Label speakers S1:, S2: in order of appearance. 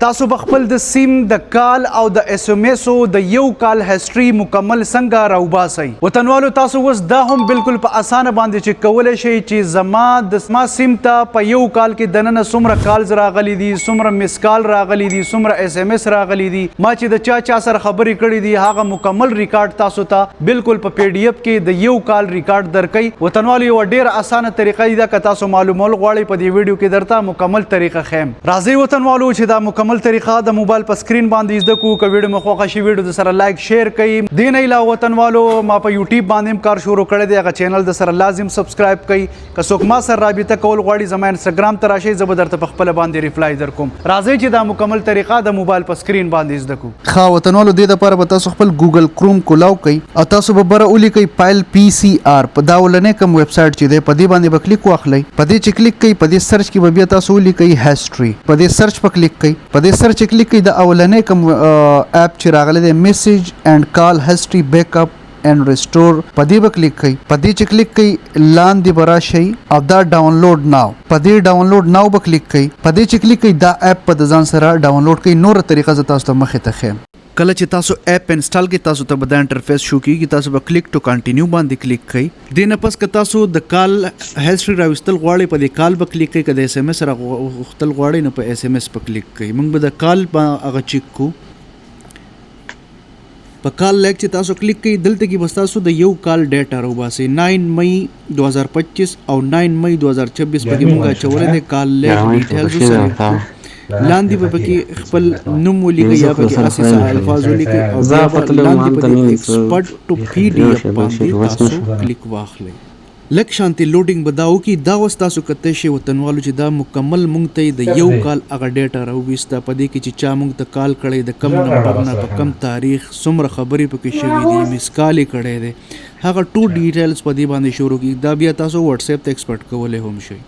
S1: تاسو بخپل د سیم د کال او د اس ام اس او د یو کال هیستوري مکمل څنګه راوباسي وطنوالو تاسو وس دا هم بالکل په اسانه باندې چې کولای شي چې زما سیم ته په یو کال کې دننه څومره کالز راغلي دي څومره مس کال راغلي دي څومره اس ام اس راغلي دي ما چې د چا سره خبرې کړې دي هغه مکمل ریکارډ تاسو ته بالکل په پی ډی اف کې د یو کال ریکارډ درکې وطنوالو یو ډیره اسانه طریقه ده که تاسو معلومول غواړئ په دې ویډیو کې درته مکمل طریقه خیم راځي وطنوالو چې دا مکمل طریقه د موبایل په سکرین باندې زده کو که ویډیو مخوښه شي ویډیو د سره لایک شیر کړئ دې نه علاوه وطنوالو ما په یوټیوب باندې هم کار شروع کړی دی هغه چینل د سره لازم سبسکرایب کړئ که څوک ما سره رابطه کول غواړي زما انسټاګرام ته راشئ زه به درته په خپله باندې ریپلای درکوم راځئ چې دا مکمل طریقه د موبایل په سکرین باندې زده کو
S2: ښه وطنوالو دې دپاره به تاسو خپل ګوګل کروم کولاو کړئ او تاسو به بره ولیکئ پایل پی سی آر په دا اولنی کوم ویب سایټ چې دی په دې باندې به کلیک واخلئ په دې چې کلیک کوئ په دې سرچ کې به بیا تاسو ولیکئ هیسټري په دې سرچ په کلیک کوئ په دې سرچ کلیک کوئ د اولنی کوم اپ چې راغلی دی میسیج اینڈ کال هیسټري بیک اپ اینڈ ریسټور په دې به کلیک کوئ په دې چې کلیک کوئ لاندې به راشئ او دا ډاونلوډ ناو په دې ډاونلوډ ناو به کلیک کوئ په دې چې کلیک کوئ دا اپ په د ځان سره ډاونلوډ کوئ نوره طریقه زه تاسو ته مخې ته ښیم کله چې تاسو اپ انسټال کړئ تاسو ته به دا انټرفیس شو کېږي تاسو به کلیک ټو کنټینیو باندې کلیک کړئ دې نه پس که تاسو د کال هیسټري راویستل غواړئ په دې کال به کلیک کړئ که د اس ام اس راغوښتل غواړئ نو په اس ام اس په کلیک کړئ موږ به د کال په هغه چیک کو په کال لیک چې تاسو کلیک کړئ دلته کې بس تاسو د یو کال ډیټا راوباسئ 9 مئی 2025 او 9 مئی 2026 پکې موږ اچولی دی کال لیک ډیټیلز وسره لاندې به پکې خپل نوم ولیکئ یا پکې اساسي الفاظ ولیکئ او بیا به لاندې پکې ایکسپورټ ټو پی ډی اف باندې تاسو کلیک واخلئ لږ شانتې لوډینګ به دا وکړي دا اوس تاسو کتی شئ وطنوالو چې دا مکمل موږ ته د یو کال هغه ډیټا راوویسته په دې کې چې چا موږ ته کال کړی د کم نمبر نه په کم تاریخ څومره خبرې پکې شوي دي مس کال یې کړی دی هغه ټول ډیټیلز په دې باندې شروع کړي دا بیا تاسو وټساپ ته ایکسپورټ کولی هم شئ